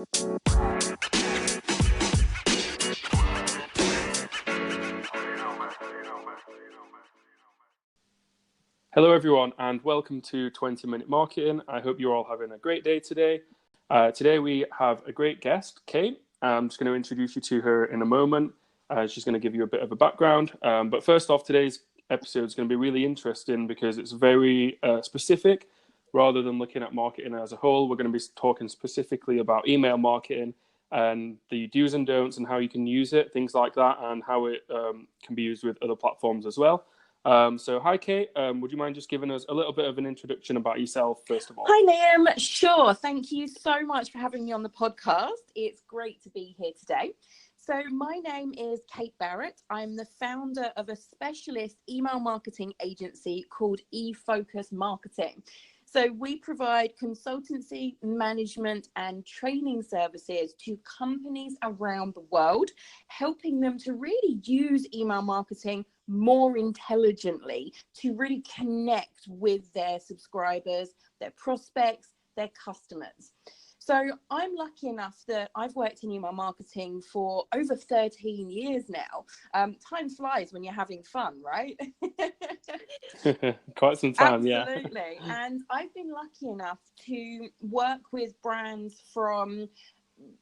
Hello everyone and welcome to 20 Minute Marketing. I hope you're all having a great day today. Today we have a great guest, Kate. I'm just going to introduce you to her in a moment. She's going to give you a bit of a background. But first off, today's episode is going to be really interesting because it's very specific. Rather than looking at marketing as a whole, we're going to be talking specifically about email marketing and the do's and don'ts and how you can use it, things like that, and how it can be used with other platforms as well. So hi, Kate. Would you mind just giving us a little bit of an introduction about yourself, first of all? Hi, Liam. Sure. Thank you so much for having me on the podcast. It's great to be here today. So my name is Kate Barrett. I'm the founder of a specialist email marketing agency called eFocus Marketing. So we provide consultancy, management, and training services to companies around the world, helping them to really use email marketing more intelligently to really connect with their subscribers, their prospects, their customers. So I'm lucky enough that I've worked in email marketing for over 13 years now. Time flies when you're having fun, right? Quite some time, yeah. Absolutely. And I've been lucky enough to work with brands from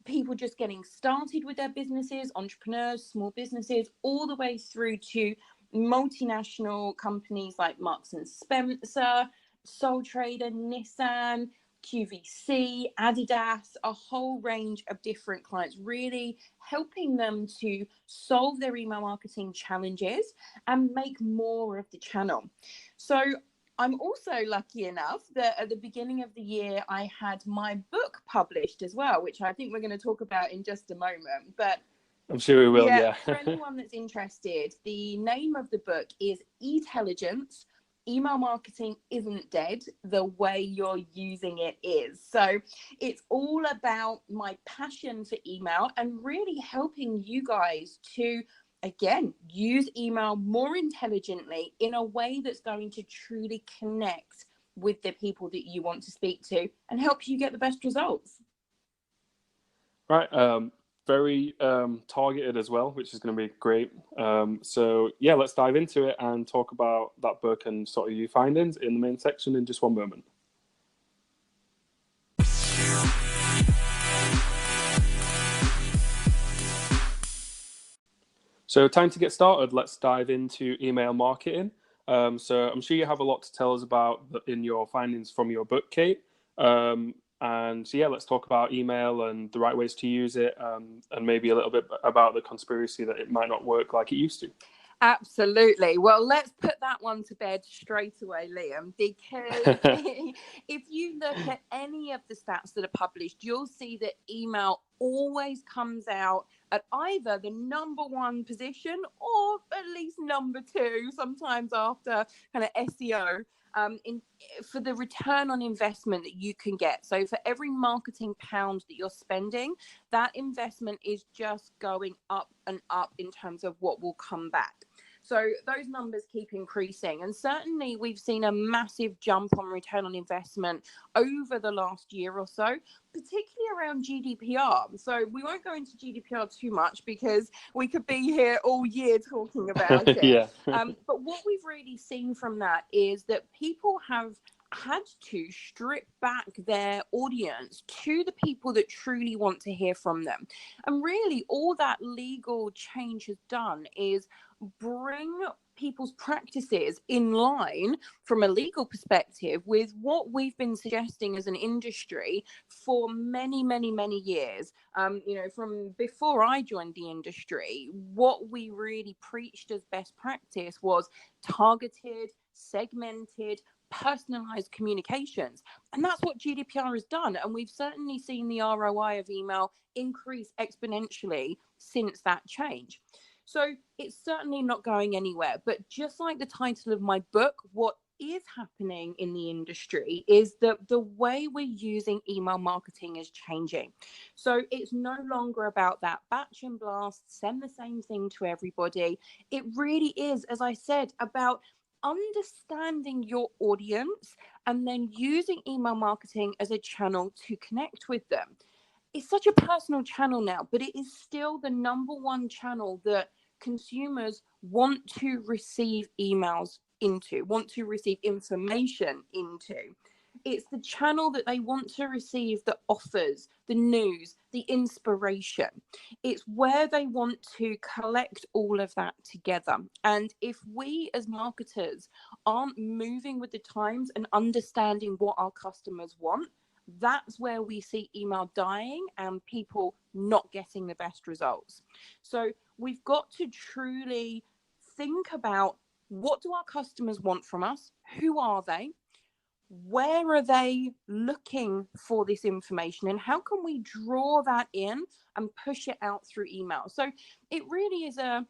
people just getting started with their businesses, entrepreneurs, small businesses, all the way through to multinational companies like Marks and Spencer, Sole Trader, Nissan, QVC, Adidas, a whole range of different clients, really helping them to solve their email marketing challenges and make more of the channel. So I'm also lucky enough that at the beginning of the year, I had my book published as well, which I think we're going to talk about in just a moment. But I'm sure we will, yeah. For anyone that's interested, the name of the book is Intelligence. Email marketing isn't dead, the way you're using it is. So it's all about my passion for email and really helping you guys to, again, use email more intelligently in a way that's going to truly connect with the people that you want to speak to and help you get the best results. Right. Very targeted as well, which is going to be great. So yeah, let's dive into it and talk about that book and sort of your findings in the main section in just one moment. So time to get started. Let's dive into email marketing. So I'm sure you have a lot to tell us about in your findings from your book, Kate. And so, yeah, let's talk about email and the right ways to use it, and maybe a little bit about the conspiracy that it might not work like it used to. Absolutely. Well, let's put that one to bed straight away, Liam, because if you look at any of the stats that are published, you'll see that email always comes out at either the number one position or at least number two, sometimes after kind of SEO. For the return on investment that you can get. So for every marketing pound that you're spending, that investment is just going up and up in terms of what will come back. So those numbers keep increasing. And certainly we've seen a massive jump on return on investment over the last year or so, particularly around GDPR. So we won't go into GDPR too much because we could be here all year talking about it. Yeah. But what we've really seen from that is that people have had to strip back their audience to the people that truly want to hear from them. And really all that legal change has done is bring people's practices in line from a legal perspective with what we've been suggesting as an industry for many, many, many years. From before I joined the industry, what we really preached as best practice was targeted, segmented, personalized communications. And that's what GDPR has done. And we've certainly seen the ROI of email increase exponentially since that change. So it's certainly not going anywhere. But just like the title of my book, what is happening in the industry is that the way we're using email marketing is changing. So it's no longer about that batch and blast, send the same thing to everybody. It really is, as I said, about understanding your audience and then using email marketing as a channel to connect with them. it's such a personal channel now, but it is still the number one channel that consumers want to receive emails into, want to receive information into. It's the channel that they want to receive the offers, the news, the inspiration. It's where they want to collect all of that together. And if we as marketers aren't moving with the times and understanding what our customers want, that's where we see email dying and people not getting the best results. So we've got to truly think about, what do our customers want from us? Who are they? Where are they looking for this information, and how can we draw that in and push it out through email? So it really is a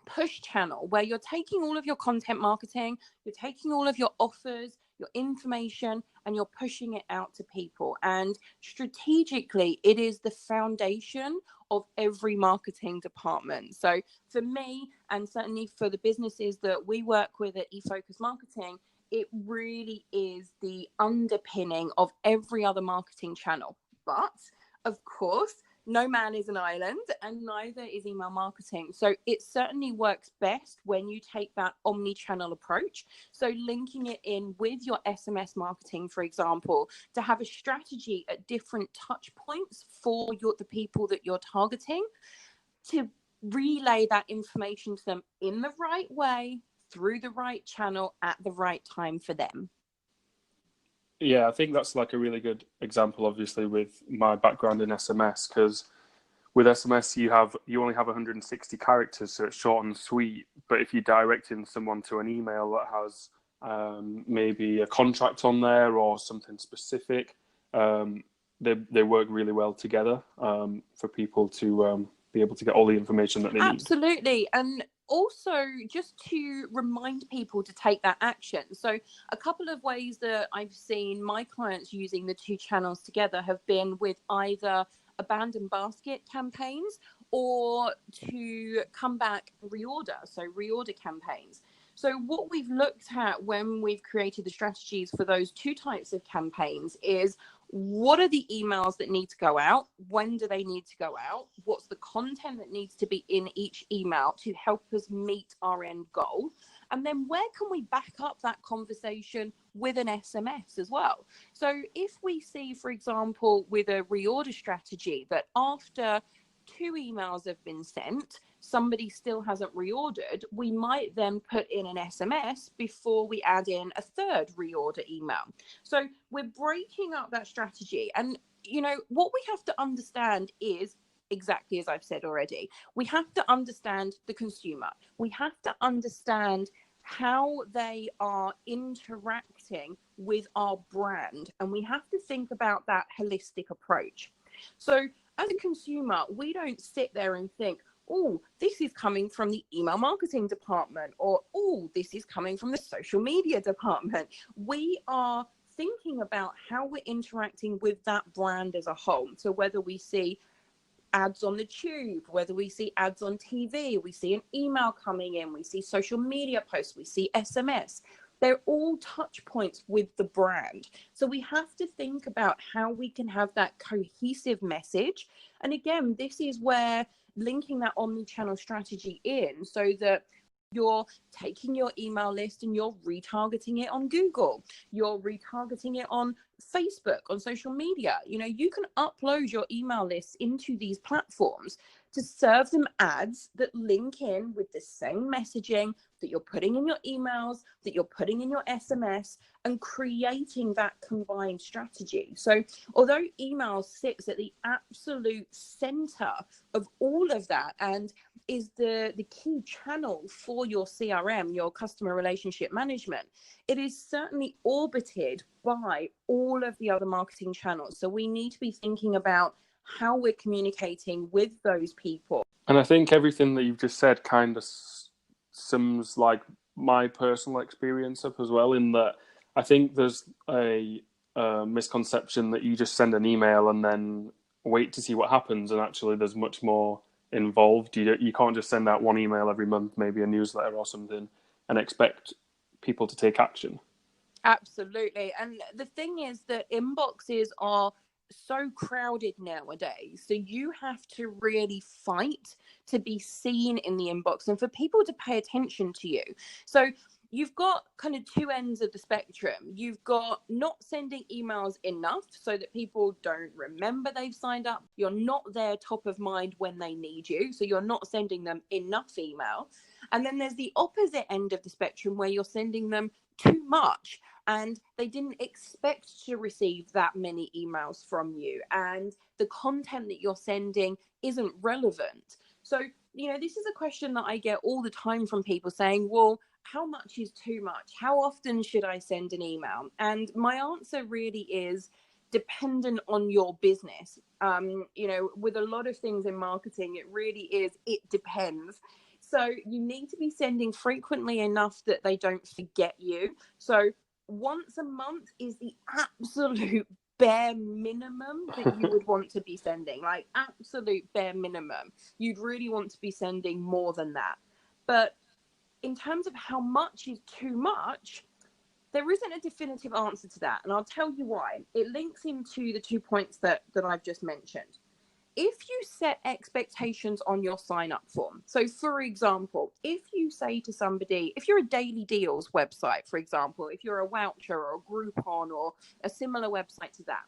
push channel where you're taking all of your content marketing, you're taking all of your offers, your information, and you're pushing it out to people. And strategically, it is the foundation of every marketing department. So for me, and certainly for the businesses that we work with at eFocus Marketing, it really is the underpinning of every other marketing channel. But of course, no man is an island, and neither is email marketing. So it certainly works best when you take that omni-channel approach. So linking it in with your SMS marketing, for example, to have a strategy at different touch points for the people that you're targeting, to relay that information to them in the right way, through the right channel, at the right time for them. Yeah, I think that's like a really good example, obviously, with my background in SMS, because with SMS you only have 160 characters, so it's short and sweet. But if you're directing someone to an email that has maybe a contract on there or something specific, they work really well together for people to be able to get all the information that they need. Absolutely. And also, just to remind people to take that action. So a couple of ways that I've seen my clients using the two channels together have been with either abandoned basket campaigns or to come back and reorder, so reorder campaigns. So what we've looked at when we've created the strategies for those two types of campaigns is, what are the emails that need to go out? When do they need to go out? What's the content that needs to be in each email to help us meet our end goal? And then where can we back up that conversation with an SMS as well? So if we see, for example, with a reorder strategy, that after 2 emails have been sent, somebody still hasn't reordered, we might then put in an SMS before we add in a third reorder email. So we're breaking up that strategy. And, what we have to understand is, exactly as I've said already, we have to understand the consumer. We have to understand how they are interacting with our brand. And we have to think about that holistic approach. So as a consumer, we don't sit there and think, oh, this is coming from the email marketing department, or, oh, this is coming from the social media department. We are thinking about how we're interacting with that brand as a whole. So whether we see ads on the tube, whether we see ads on TV, we see an email coming in, we see social media posts, we see SMS, they're all touch points with the brand. So we have to think about how we can have that cohesive message. And again, this is where linking that omni-channel strategy in, so that you're taking your email list and you're retargeting it on Google, you're retargeting it on Facebook, on social media. You can upload your email lists into these platforms to serve them ads that link in with the same messaging that you're putting in your emails, that you're putting in your SMS, and creating that combined strategy. So although email sits at the absolute center of all of that and is the key channel for your CRM, your customer relationship management, it is certainly orbited by all of the other marketing channels. So we need to be thinking about how we're communicating with those people. And I think everything that you've just said kind of sums like my personal experience up as well, in that I think there's a misconception that you just send an email and then wait to see what happens, and actually there's much more involved. You can't just send out one email every month, maybe a newsletter or something, and expect people to take action. Absolutely. And the thing is that inboxes are so crowded nowadays. So you have to really fight to be seen in the inbox and for people to pay attention to you. So you've got kind of two ends of the spectrum. You've got not sending emails enough so that people don't remember they've signed up. You're not there top of mind when they need you. So you're not sending them enough email. And then there's the opposite end of the spectrum where you're sending them too much and they didn't expect to receive that many emails from you. And the content that you're sending isn't relevant. So, this is a question that I get all the time from people saying, well, how much is too much? How often should I send an email? And my answer really is dependent on your business. With a lot of things in marketing, it depends. So you need to be sending frequently enough that they don't forget you. So once a month is the absolute bare minimum that you would want to be sending, like absolute bare minimum. You'd really want to be sending more than that. But in terms of how much is too much, there isn't a definitive answer to that. And I'll tell you why. It links into the 2 points that I've just mentioned. If you set expectations on your sign-up form, so for example, if you say to somebody, if you're a Daily Deals website, for example, if you're a Voucher or a Groupon or a similar website to that,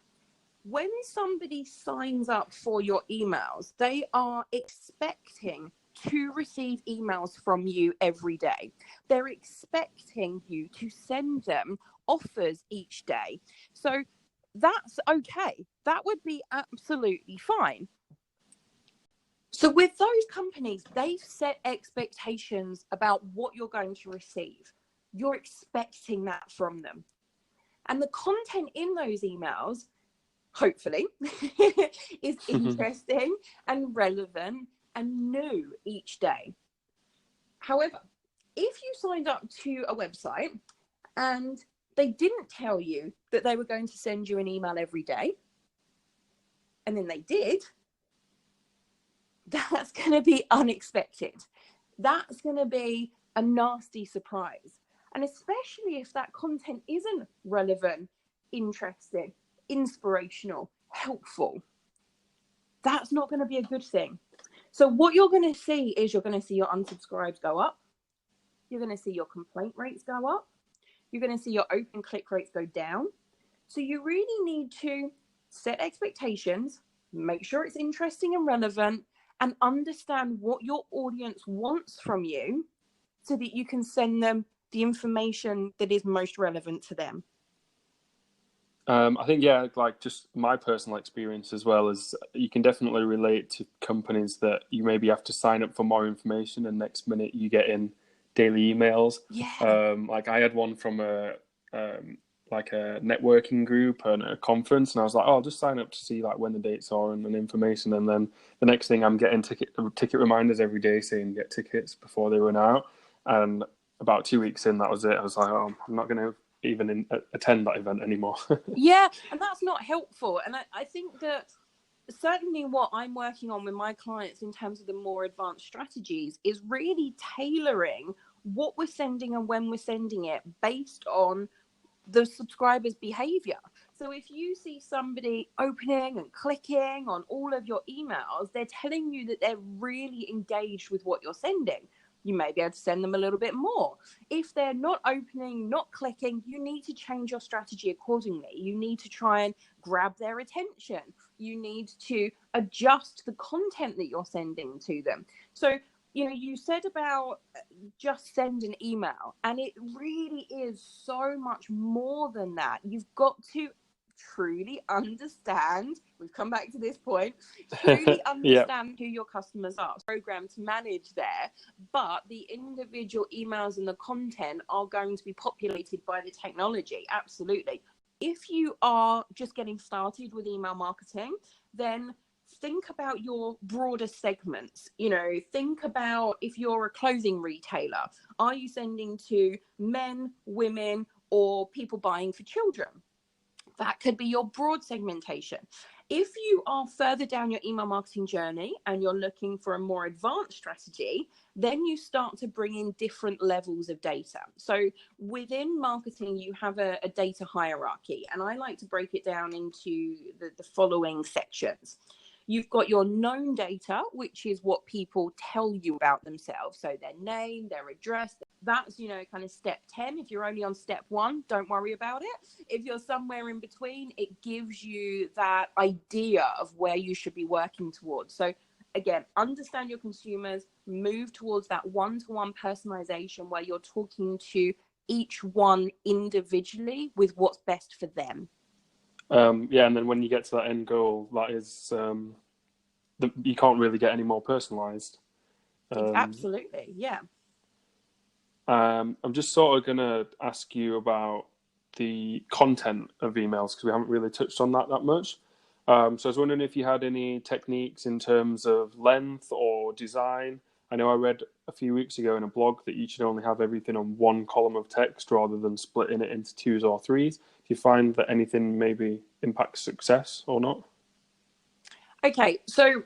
when somebody signs up for your emails, they are expecting to receive emails from you every day. They're expecting you to send them offers each day. So that's okay. That would be absolutely fine. So with those companies, they've set expectations about what you're going to receive. You're expecting that from them. And the content in those emails, hopefully, is interesting and relevant and new each day. However, if you signed up to a website and they didn't tell you that they were going to send you an email every day, and then they did, that's going to be unexpected. That's going to be a nasty surprise. And especially if that content isn't relevant, interesting, inspirational, helpful, that's not going to be a good thing. So what you're going to see is you're going to see your unsubscribes go up. You're going to see your complaint rates go up. You're going to see your open click rates go down. So you really need to set expectations, make sure it's interesting and relevant, and understand what your audience wants from you so that you can send them the information that is most relevant to them. I think, like just my personal experience as well is you can definitely relate to companies that you maybe have to sign up for more information and next minute you get in daily emails. Yeah. Like I had one from a networking group and a conference, and I was like, I'll just sign up to see like when the dates are and information. And then the next thing I'm getting ticket reminders every day saying get tickets before they run out. And about 2 weeks in, that was it. I was like, I'm not going to even attend that event anymore. Yeah, and that's not helpful. And I think that certainly what I'm working on with my clients in terms of the more advanced strategies is really tailoring what we're sending and when we're sending it based on the subscriber's behavior. So if you see somebody opening and clicking on all of your emails, they're telling you that they're really engaged with what you're sending. You may be able to send them a little bit more. If they're not opening, not clicking, you need to change your strategy accordingly. You need to try and grab their attention. You need to adjust the content that you're sending to them. So, you said about just send an email, and it really is so much more than that. You've got to truly understand, we've come back to this point, truly understand who your customers are. Programmed to manage there, but the individual emails and the content are going to be populated by the technology. Absolutely. If you are just getting started with email marketing, then think about your broader segments. Think about if you're a clothing retailer, are you sending to men, women, or people buying for children? That could be your broad segmentation. If you are further down your email marketing journey and you're looking for a more advanced strategy, then you start to bring in different levels of data. So within marketing, you have a data hierarchy, and I like to break it down into the following sections. You've got your known data, which is what people tell you about themselves. So their name, their address, that's, kind of step 10. If you're only on step 1, don't worry about it. If you're somewhere in between, it gives you that idea of where you should be working towards. So again, understand your consumers, move towards that one-to-one personalization where you're talking to each one individually with what's best for them. Yeah, and then when you get to that end goal, that is, you can't really get any more personalized. Absolutely, yeah. I'm just sort of going to ask you about the content of emails because we haven't really touched on that much. So I was wondering if you had any techniques in terms of length or design. I know I read a few weeks ago in a blog that you should only have everything on one column of text rather than splitting it into 2s or 3s. Do you find that anything maybe impacts success or not? Okay, so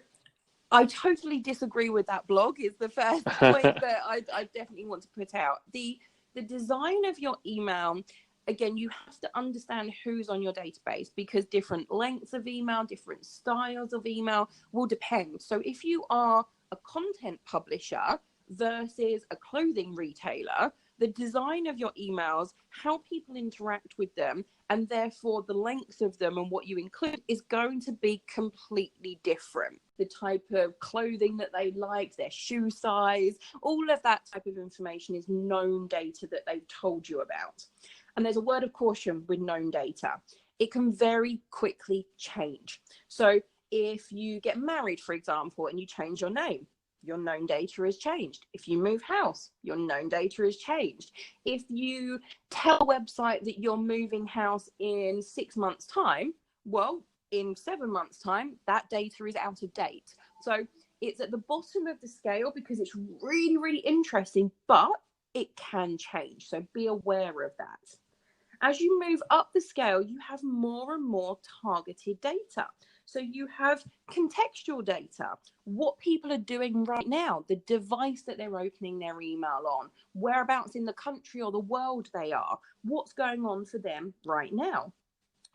I totally disagree with that blog is the first point that I definitely want to put out. The design of your email, again, you have to understand who's on your database because different lengths of email, different styles of email will depend. So if you are a content publisher versus a clothing retailer, the design of your emails, how people interact with them, and therefore the length of them and what you include is going to be completely different. The type of clothing that they like, their shoe size, all of that type of information is known data that they've told you about. And there's a word of caution with known data. It can very quickly change. So if you get married, for example, and you change your name, your known data has changed. If you move house, your known data has changed. If you tell a website that you're moving house in 6 months' time, well, in 7 months' time, that data is out of date. So it's at the bottom of the scale because it's really, really interesting, but it can change. So be aware of that. As you move up the scale, you have more and more targeted data. So you have contextual data, what people are doing right now, the device that they're opening their email on, whereabouts in the country or the world they are, what's going on for them right now.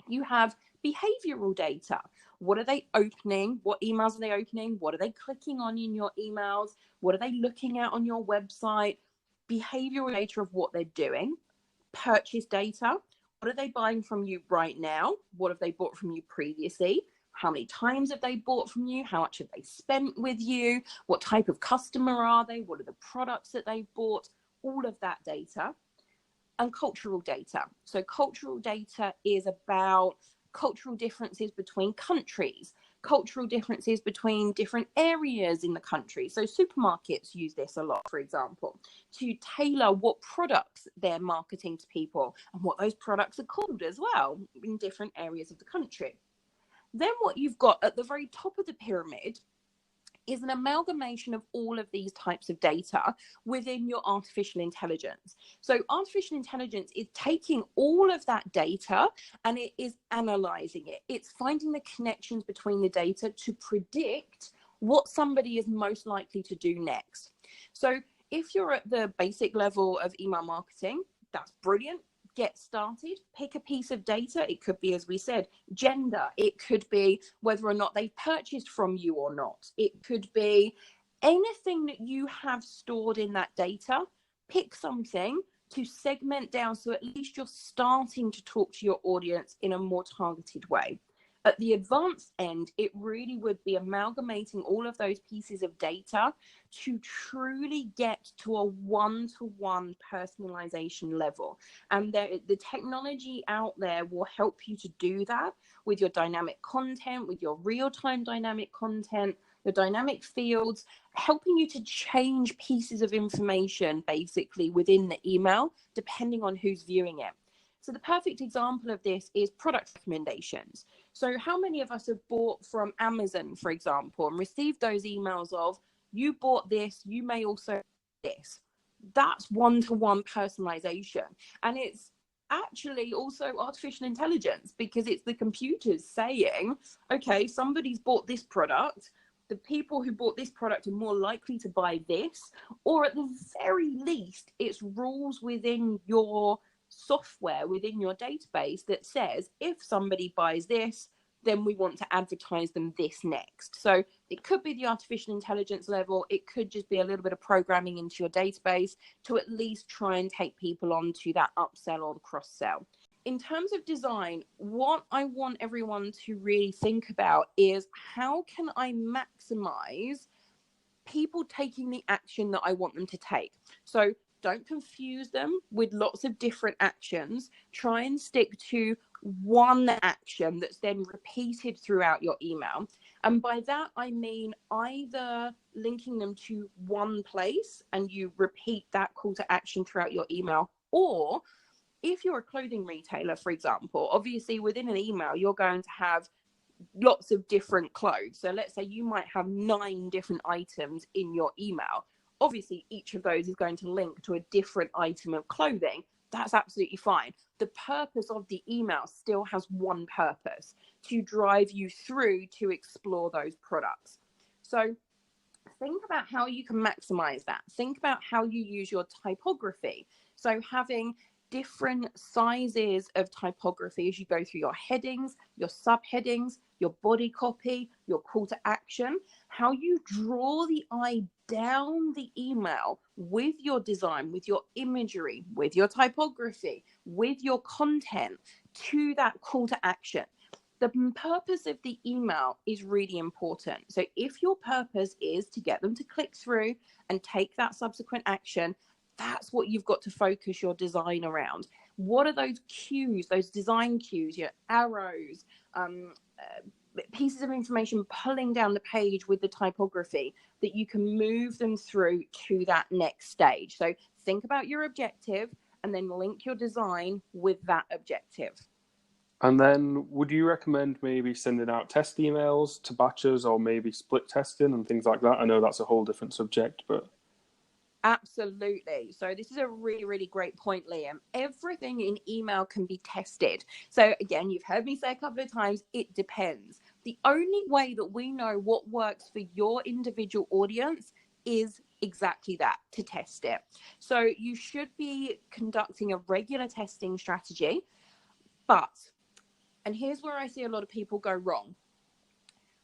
You have behavioral data. What are they opening? What emails are they opening? What are they clicking on in your emails? What are they looking at on your website? Behavioral data of what they're doing. Purchase data. What are they buying from you right now? What have they bought from you previously? How many times have they bought from you? How much have they spent with you? What type of customer are they? What are the products that they've bought? All of that data. And cultural data. So cultural data is about cultural differences between countries, cultural differences between different areas in the country. So supermarkets use this a lot, for example, to tailor what products they're marketing to people and what those products are called as well in different areas of the country. Then what you've got at the very top of the pyramid is an amalgamation of all of these types of data within your artificial intelligence. So artificial intelligence is taking all of that data and it is analyzing it. It's finding the connections between the data to predict what somebody is most likely to do next. So if you're at the basic level of email marketing, that's brilliant. Get started, pick a piece of data. It could be, as we said, gender. It could be whether or not they've purchased from you or not. It could be anything that you have stored in that data. Pick something to segment down so at least you're starting to talk to your audience in a more targeted way. At the advanced end, it really would be amalgamating all of those pieces of data to truly get to a one-to-one personalization level. And the technology out there will help you to do that with your dynamic content, with your real-time dynamic content, your dynamic fields, helping you to change pieces of information basically within the email, depending on who's viewing it. So the perfect example of this is product recommendations. So how many of us have bought from Amazon, for example, and received those emails of, you bought this, you may also this. That's one-to-one personalization. And it's actually also artificial intelligence, because it's the computers saying, okay, somebody's bought this product. The people who bought this product are more likely to buy this, or at the very least, it's rules within your software, within your database that says if somebody buys this, then we want to advertise them this next. So it could be the artificial intelligence level. It could just be a little bit of programming into your database to at least try and take people onto that upsell or the cross sell. In terms of design, what I want everyone to really think about is, how can I maximize people taking the action that I want them to take? So don't confuse them with lots of different actions. Try and stick to one action that's then repeated throughout your email. And by that, I mean either linking them to one place and you repeat that call to action throughout your email, or if you're a clothing retailer, for example, obviously within an email, you're going to have lots of different clothes. So let's say you might have 9 different items in your email. Obviously, each of those is going to link to a different item of clothing. That's absolutely fine. The purpose of the email still has one purpose: to drive you through to explore those products. So think about how you can maximize that. Think about how you use your typography. So having different sizes of typography as you go through your headings, your subheadings, your body copy, your call to action, how you draw the eye down the email with your design, with your imagery, with your typography, with your content to that call to action. The purpose of the email is really important. So if your purpose is to get them to click through and take that subsequent action, that's what you've got to focus your design around. What are those cues, those design cues, your arrows, pieces of information pulling down the page with the typography that you can move them through to that next stage? So think about your objective and then link your design with that objective. And then would you recommend maybe sending out test emails to batches, or maybe split testing and things like that? I know that's a whole different subject, but... Absolutely. So this is a really, really great point, Liam. Everything in email can be tested. So again, you've heard me say a couple of times, it depends. The only way that we know what works for your individual audience is exactly that, to test it. So you should be conducting a regular testing strategy. But, and here's where I see a lot of people go wrong.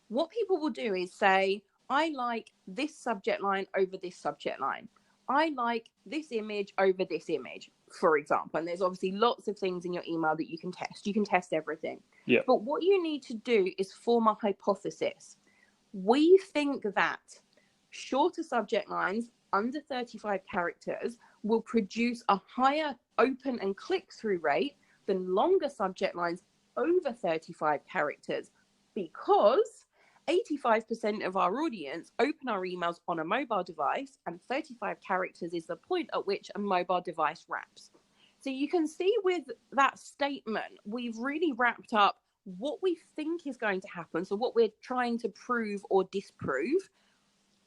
What people will do is say, I like this subject line over this subject line. I like this image over this image, for example. And there's obviously lots of things in your email that you can test. You can test everything. Yeah. But what you need to do is form a hypothesis. We think that shorter subject lines under 35 characters will produce a higher open and click-through rate than longer subject lines over 35 characters, because 85% of our audience open our emails on a mobile device, and 35 characters is the point at which a mobile device wraps. So you can see with that statement, we've really wrapped up what we think is going to happen. So what we're trying to prove or disprove,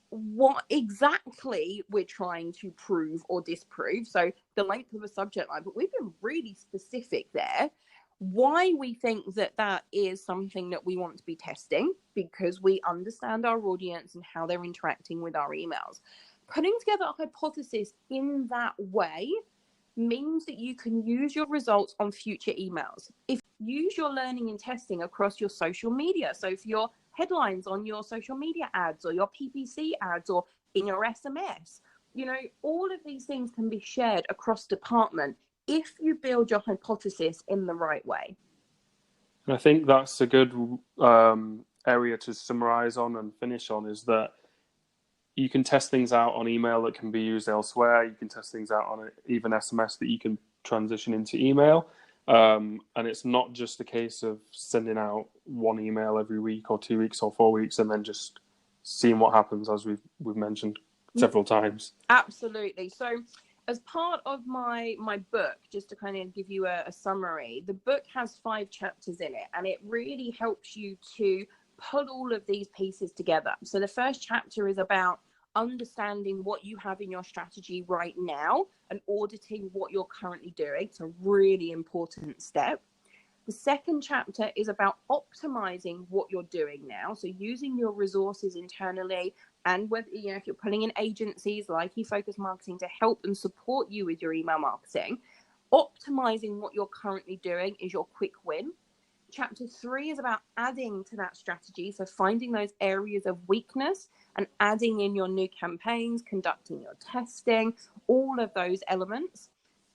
what exactly we're trying to prove or disprove. So the length of a subject line, but we've been really specific there. Why we think that that is something that we want to be testing, because we understand our audience and how they're interacting with our emails. Putting together a hypothesis in that way means that you can use your results on future emails. If you use your learning and testing across your social media, so for your headlines on your social media ads or your PPC ads or in your SMS, all of these things can be shared across department if you build your hypothesis in the right way. And I think that's a good area to summarize on and finish on, is that you can test things out on email that can be used elsewhere. You can test things out on even SMS that you can transition into email. And it's not just a case of sending out one email every week or 2 weeks or 4 weeks and then just seeing what happens, as we've mentioned several times. Absolutely. So as part of my book, just to kind of give you a summary, the book has 5 chapters in it, and it really helps you to put all of these pieces together. So the first chapter is about understanding what you have in your strategy right now and auditing what you're currently doing. It's a really important step. The second chapter is about optimizing what you're doing now. So using your resources internally, and whether, if you're pulling in agencies like eFocus Marketing to help and support you with your email marketing, optimizing what you're currently doing is your quick win. Chapter 3 is about adding to that strategy. So finding those areas of weakness and adding in your new campaigns, conducting your testing, all of those elements.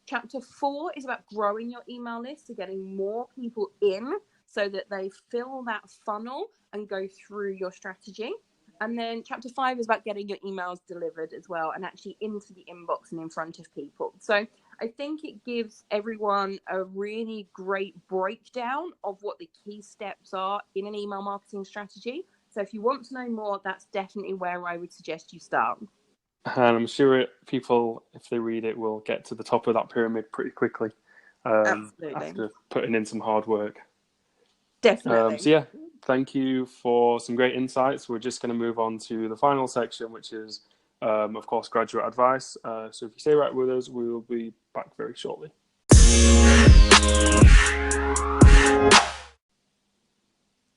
Chapter 4 is about growing your email list, so getting more people in so that they fill that funnel and go through your strategy. And then chapter 5 is about getting your emails delivered as well and actually into the inbox and in front of people. So I think it gives everyone a really great breakdown of what the key steps are in an email marketing strategy. So if you want to know more, that's definitely where I would suggest you start. And I'm sure people, if they read it, will get to the top of that pyramid pretty quickly after putting in some hard work. Definitely. So yeah, thank you for some great insights. We're just going to move on to the final section, which is, of course, graduate advice. So if you stay right with us, we will be back very shortly.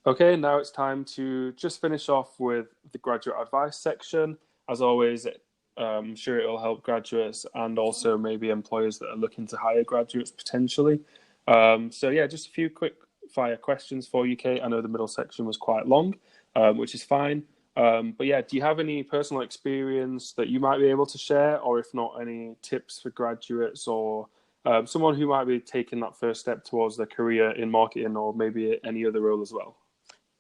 Okay, now it's time to just finish off with the graduate advice section. As always, I'm sure it will help graduates and also maybe employers that are looking to hire graduates potentially. So yeah, just a few quick fire questions for you, Kate. I know the middle section was quite long, which is fine. But yeah, do you have any personal experience that you might be able to share, or if not, any tips for graduates or someone who might be taking that first step towards their career in marketing or maybe any other role as well?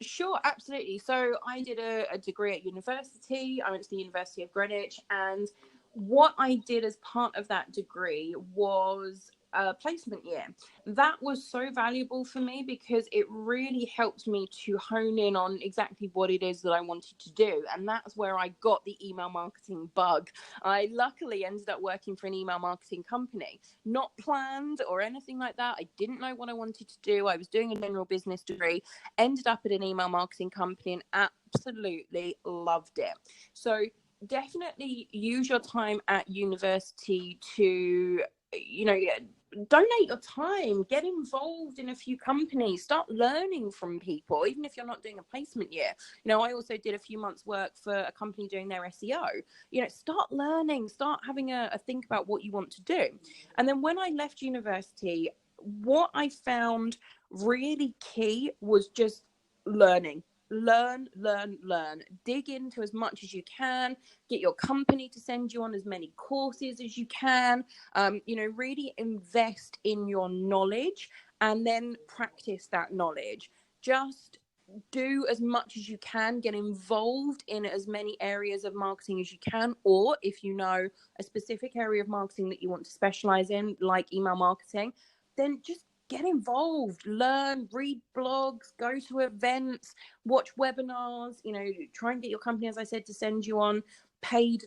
Sure, absolutely. So I did a degree at university. I went to the University of Greenwich, and what I did as part of that degree was a placement year. That was so valuable for me because it really helped me to hone in on exactly what it is that I wanted to do. And that's where I got the email marketing bug. I luckily ended up working for an email marketing company, not planned or anything like that. I didn't know what I wanted to do. I was doing a general business degree, ended up at an email marketing company and absolutely loved it. So definitely use your time at university to, donate your time, get involved in a few companies, start learning from people, even if you're not doing a placement year. I also did a few months work for a company doing their SEO. Start learning, start having a think about what you want to do. And then when I left university, what I found really key was just learn, dig into as much as you can, get your company to send you on as many courses as you can, really invest in your knowledge and then practice that knowledge. Just do as much as you can, get involved in as many areas of marketing as you can, or if you know a specific area of marketing that you want to specialize in, like email marketing, then just get involved, learn, read blogs, go to events, watch webinars, try and get your company, as I said, to send you on paid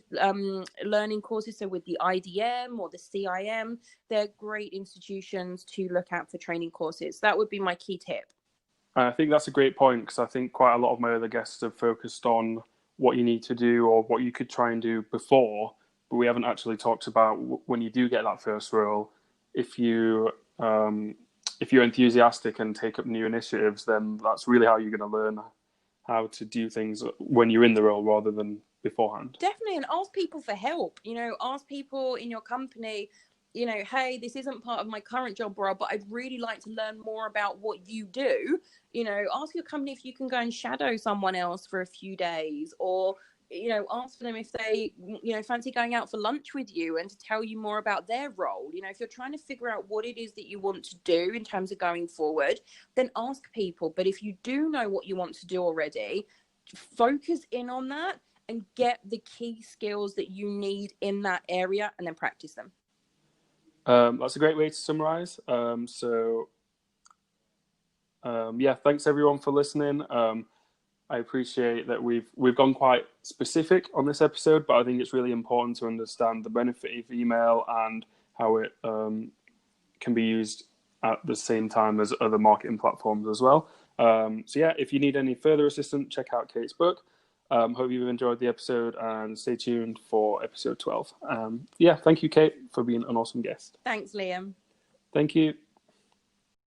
learning courses. So with the IDM or the CIM, they're great institutions to look at for training courses. That would be my key tip. I think that's a great point, because I think quite a lot of my other guests have focused on what you need to do or what you could try and do before, but we haven't actually talked about when you do get that first role. If you're enthusiastic and take up new initiatives, then that's really how you're going to learn how to do things when you're in the role rather than beforehand. Definitely, and ask people for help. Ask people in your company, hey, this isn't part of my current job role, but I'd really like to learn more about what you do. Ask your company if you can go and shadow someone else for a few days, or ask for them if they, fancy going out for lunch with you and to tell you more about their role. If you're trying to figure out what it is that you want to do in terms of going forward, then ask people. But if you do know what you want to do already, focus in on that and get the key skills that you need in that area and then practice them. That's a great way to summarize. Thanks everyone for listening. I appreciate that we've gone quite specific on this episode, but I think it's really important to understand the benefit of email and how it can be used at the same time as other marketing platforms as well. If you need any further assistance, check out Kate's book. Hope you've enjoyed the episode, and stay tuned for episode 12. Yeah, thank you, Kate, for being an awesome guest. Thanks, Liam. Thank you.